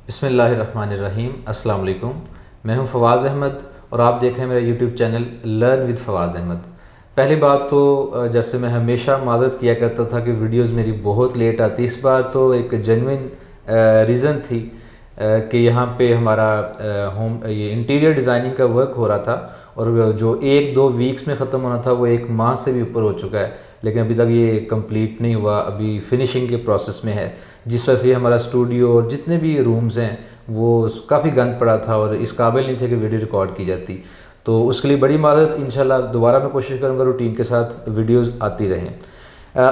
بسم اللہ الرحمن الرحیم۔ السلام علیکم، میں ہوں فواز احمد اور آپ دیکھ رہے ہیں میرا YouTube channel learn with Fawaz Ahmed. پہلی بات تو جیسے میں ہمیشہ معذرت کیا کرتا تھا کہ ویڈیوز میری بہت لیٹ آتی، اس بار تو ایک جینوئن ریزن تھی کہ یہاں پہ ہمارا یہ انٹیریئر ڈیزائننگ کا ورک ہو رہا تھا اور جو 1-2 ویکس میں ختم ہونا تھا وہ 1 ماہ سے بھی اوپر ہو چکا ہے، لیکن ابھی تک یہ کمپلیٹ نہیں ہوا، ابھی فنیشنگ کے پروسیس میں ہے، جس وجہ سے ہمارا اسٹوڈیو اور جتنے بھی رومز ہیں وہ کافی گند پڑا تھا اور اس قابل نہیں تھے کہ ویڈیو ریکارڈ کی جاتی، تو اس کے لیے بڑی معذرت۔ انشاءاللہ دوبارہ میں کوشش کروں گا روٹین کے ساتھ ویڈیوز آتی رہیں۔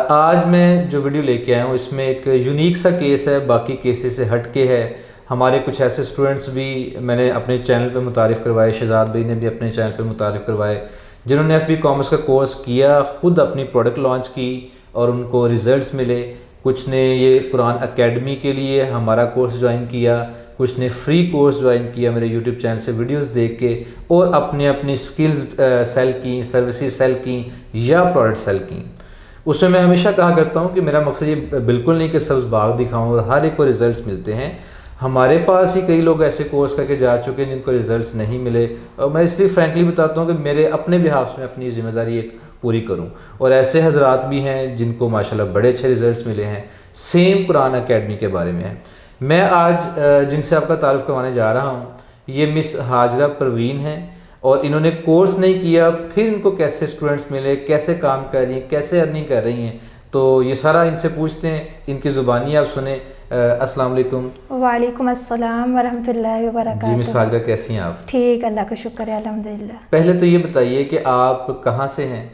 آج میں جو ویڈیو لے کے آیا ہوں اس میں ایک یونیک سا کیس ہے، باقی کیسز سے ہٹ کے ہے۔ ہمارے کچھ ایسے سٹوڈنٹس بھی میں نے اپنے چینل پہ متعارف کروائے، شہزاد بھائی نے بھی اپنے چینل پہ متعارف کروائے، جنہوں نے FB کامرس کا کورس کیا، خود اپنی پروڈکٹ لانچ کی اور ان کو ریزلٹس ملے۔ کچھ نے یہ قرآن اکیڈمی کے لیے ہمارا کورس جوائن کیا، کچھ نے فری کورس جوائن کیا میرے یوٹیوب چینل سے ویڈیوز دیکھ کے، اور اپنی سکلز سیل کی، سروسز سیل کی یا پروڈکٹ سیل کی۔ اس میں ہمیشہ کہا کرتا ہوں کہ میرا مقصد یہ بالکل نہیں کہ سبز باغ دکھاؤں اور ہر ایک کو ریزلٹس ملتے ہیں۔ ہمارے پاس ہی کئی لوگ ایسے کورس کر کے جا چکے ہیں جن کو ریزلٹس نہیں ملے، اور میں اس لیے فرینکلی بتاتا ہوں کہ میرے اپنے بہاف میں اپنی ذمہ داری ایک پوری کروں، اور ایسے حضرات بھی ہیں جن کو ماشاءاللہ بڑے اچھے ریزلٹس ملے ہیں۔ سیم قرآن اکیڈمی کے بارے میں ہے۔ میں آج جن سے آپ کا تعارف کروانے جا رہا ہوں یہ مس ہاجرہ پروین ہیں، اور انہوں نے کورس نہیں کیا، پھر ان کو کیسے اسٹوڈنٹس ملے، کیسے کام کر رہی ہیں، کیسے ارننگ کر رہی ہیں، تو یہ سارا ان سے پوچھتے ہیں، ان کی زبانی آپ سنیں۔ السلام علیکم۔ وعلیکم السلام ورحمۃ اللہ وبرکاتہ۔ جی مس ہاجرہ کیسی ہیں آپ؟ ٹھیک، اللہ کا شکر ہے، الحمدللہ۔ پہلے تو یہ بتائیے کہ آپ کہاں سے ہیں؟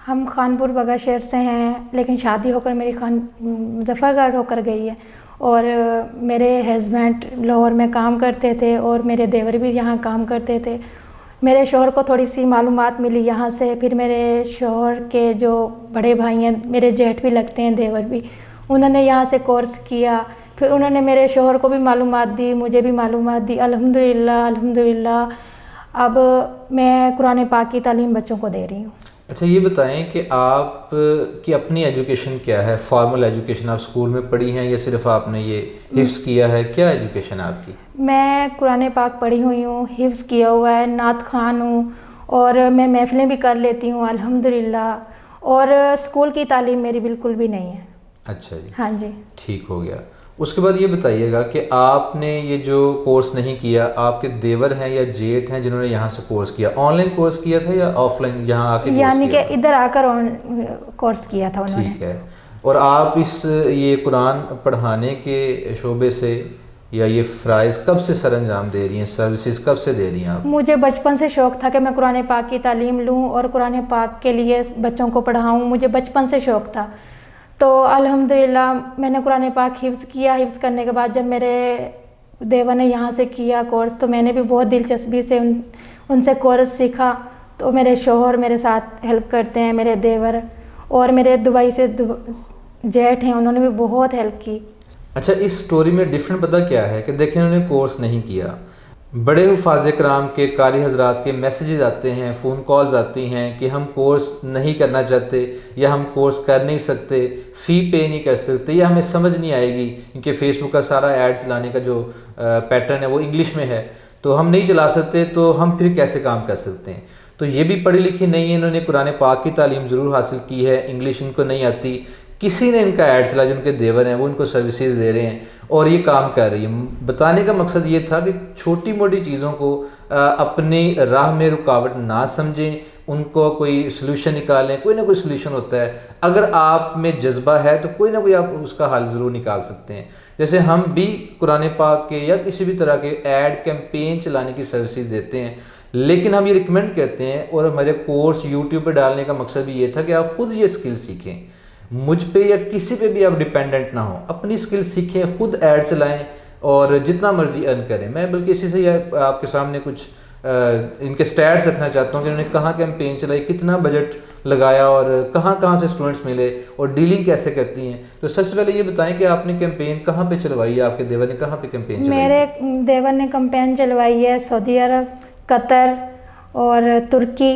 ہم خانپور بگا شہر سے ہیں، لیکن شادی ہو کر میری مظفر گڑھ ہو کر گئی ہے، اور میرے ہسبینڈ لاہور میں کام کرتے تھے اور میرے دیور بھی یہاں کام کرتے تھے۔ میرے شوہر کو تھوڑی سی معلومات ملی یہاں سے، پھر میرے شوہر کے جو بڑے بھائی ہیں، میرے جیٹھ بھی لگتے ہیں، دیور بھی، انہوں نے یہاں سے کورس کیا، پھر انہوں نے میرے شوہر کو بھی معلومات دی، مجھے بھی معلومات دی، الحمدللہ اب میں قرآن پاک کی تعلیم بچوں کو دے رہی ہوں۔ اچھا یہ بتائیں کہ آپ کی اپنی ایجوکیشن کیا ہے؟ فارمل ایجوکیشن آپ اسکول میں پڑھی ہیں یا صرف آپ نے یہ حفظ کیا ہے؟ کیا ایجوکیشن ہے آپ کی؟ میں قرآن پاک پڑھی ہوئی ہوں، حفظ کیا ہوا ہے، نعت خوان ہوں، اور میں محفلیں بھی کر لیتی ہوں الحمدللہ، اور اسکول کی تعلیم میری بالکل بھی نہیں ہے۔ اچھا جی، ہاں جی، ٹھیک ہو گیا۔ اس کے بعد یہ بتائیے گا کہ آپ نے یہ جو کورس نہیں کیا، آپ کے دیور ہیں یا جیٹ ہیں جنہوں نے یہاں سے کورس کیا؟ آن لائن کورس کیا تھا یا آف لائن یہاں آ کے کورس یعنی کیا کہ ادھر آ کر کورس کیا تھا انہوں نے۔ ٹھیک ہے۔ اور آپ یہ قرآن پڑھانے کے شعبے سے یا یہ فرائض کب سے سر انجام دے رہی ہیں؟ سروسز کب سے دے رہی ہیں آپ؟ مجھے بچپن سے شوق تھا کہ میں قرآن پاک کی تعلیم لوں اور قرآن پاک کے لیے بچوں کو پڑھاؤں، مجھے بچپن سے شوق تھا، تو الحمدللہ میں نے قرآن پاک حفظ کیا۔ حفظ کرنے کے بعد جب میرے دیور نے یہاں سے کیا کورس تو میں نے بھی بہت دلچسپی سے ان سے کورس سیکھا، تو میرے شوہر میرے ساتھ ہیلپ کرتے ہیں، میرے دیور، اور میرے دبئی سے جیٹ ہیں، انہوں نے بھی بہت ہیلپ کی۔ اچھا اس سٹوری میں ڈیفرنٹ پتہ کیا ہے کہ دیکھیں انہوں نے کورس نہیں کیا، بڑے حفاظ کرام کے قاری حضرات کے میسیجز آتے ہیں، فون کالز آتی ہیں کہ ہم کورس نہیں کرنا چاہتے، یا ہم کورس کر نہیں سکتے، فی پے نہیں کر سکتے، یا ہمیں سمجھ نہیں آئے گی کیونکہ فیس بک کا سارا ایڈ چلانے کا جو پیٹرن ہے وہ انگلش میں ہے، تو ہم نہیں چلا سکتے، تو ہم پھر کیسے کام کر سکتے ہیں؟ تو یہ بھی پڑھی لکھی نہیں ہے، انہوں نے قرآن پاک کی تعلیم ضرور حاصل کی ہے، انگلش ان کو نہیں آتی، کسی نے ان کا ایڈ چلا، جن کے دیور ہیں وہ ان کو سروسز دے رہے ہیں اور یہ کام کر رہی ہے۔ بتانے کا مقصد یہ تھا کہ چھوٹی موٹی چیزوں کو اپنی راہ میں رکاوٹ نہ سمجھیں، ان کو کوئی سلوشن نکالیں، کوئی نہ کوئی سلوشن ہوتا ہے، اگر آپ میں جذبہ ہے تو کوئی نہ کوئی آپ اس کا حل ضرور نکال سکتے ہیں۔ جیسے ہم بھی قرآن پاک کے یا کسی بھی طرح کے ایڈ کیمپین چلانے کی سروسز دیتے ہیں، لیکن ہم یہ ریکمینڈ کرتے ہیں، اور ہمارے کورس یوٹیوب پہ ڈالنے کا مقصد بھی یہ تھا کہ آپ خود یہ سکل سیکھیں، مجھ پہ یا کسی پہ بھی آپ ڈیپینڈنٹ نہ ہوں، اپنی سکل سیکھیں، خود ایڈ چلائیں اور جتنا مرضی ارن کریں۔ میں بلکہ اسی سے آپ کے سامنے کچھ ان کے سٹیٹس رکھنا چاہتا ہوں کہ انہوں نے کہاں کیمپین چلائی، کتنا بجٹ لگایا، اور کہاں کہاں سے سٹوڈنٹس ملے، اور ڈیلنگ کیسے کرتی ہیں۔ تو سب سے پہلے یہ بتائیں کہ آپ نے کیمپین کہاں پہ چلوائی ہے، آپ کے دیور نے کہاں پہ کیمپین چلائی؟ میرے دیور نے کیمپین چلوائی ہے سعودی عرب، قطر اور ترکی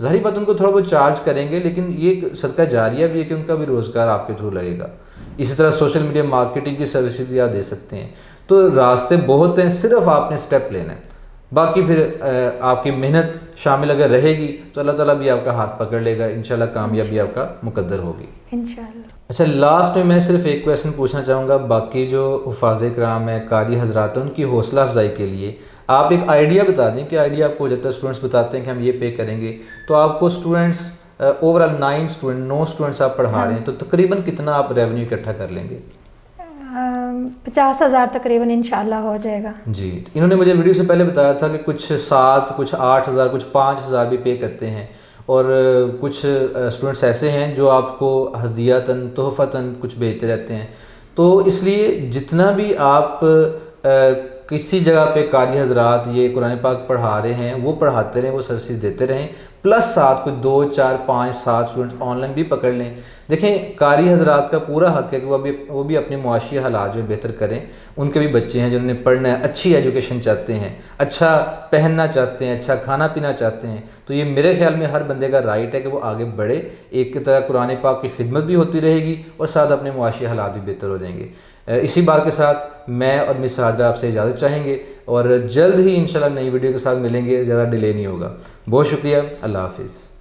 ظاہری بات ان کو تھوڑا بہت چارج کریں گے، لیکن یہ صدقہ جاریہ بھی ہے کہ ان کا بھی روزگار آپ کے تھرو لگے گا۔ اسی طرح سوشل میڈیا مارکیٹنگ کی سروسز بھی آپ دے سکتے ہیں۔ تو راستے بہت ہیں، صرف آپ نے سٹیپ لینا ہے، باقی پھر آپ کی محنت شامل اگر رہے گی تو اللہ تعالیٰ بھی آپ کا ہاتھ پکڑ لے گا، انشاءاللہ کامیابی آپ کا مقدر ہوگی انشاءاللہ۔ اچھا، لاسٹ میں صرف ایک کویشچن پوچھنا چاہوں گا، باقی جو حفاظ کرام ہیں، قاری حضرات ہیں، ان کی حوصلہ افزائی کے لیے آپ ایک آئیڈیا بتا دیں کہ آئیڈیا آپ کو ہو جاتا ہے، اسٹوڈنٹس بتاتے ہیں کہ ہم یہ پے کریں گے، تو آپ کو اسٹوڈنٹس اوور آل 9 اسٹوڈنٹس آپ پڑھا رہے ہیں، تو تقریباً کتنا آپ ریونیو اکٹھا کر لیں گے؟ 50,000 تقریباً انشاءاللہ ہو جائے گا۔ جی، انہوں نے مجھے ویڈیو سے پہلے بتایا تھا کہ کچھ 7 کچھ 8,000 کچھ 5,000 بھی پے کرتے ہیں، اور کچھ اسٹوڈنٹس ایسے ہیں جو آپ کو ہدیۃً تحفتاً کچھ بھیجتے رہتے ہیں۔ تو اس لیے جتنا بھی آپ کسی جگہ پہ قاری حضرات یہ قرآن پاک پڑھا رہے ہیں وہ پڑھاتے رہیں، وہ سروسز دیتے رہیں، پلس ساتھ کوئی 2 4 5 7 اسٹوڈنٹ آن لائن بھی پکڑ لیں۔ دیکھیں، قاری حضرات کا پورا حق ہے کہ وہ بھی اپنے معاشی حالات جو بہتر کریں، ان کے بھی بچے ہیں جنہوں نے پڑھنا ہے، اچھی ایجوکیشن چاہتے ہیں، اچھا پہننا چاہتے ہیں، اچھا کھانا پینا چاہتے ہیں، تو یہ میرے خیال میں ہر بندے کا رائٹ ہے کہ وہ آگے بڑھے، ایک طرح قرآن پاک کی خدمت بھی ہوتی رہے گی اور ساتھ اپنے معاشی حالات بھی بہتر ہو جائیں گے۔ اسی بات کے ساتھ میں اور مس ہاجرہ آپ سے اجازت چاہیں گے، اور جلد ہی انشاءاللہ نئی ویڈیو کے ساتھ ملیں گے، زیادہ ڈیلے نہیں ہوگا۔ بہت شکریہ، اللہ حافظ۔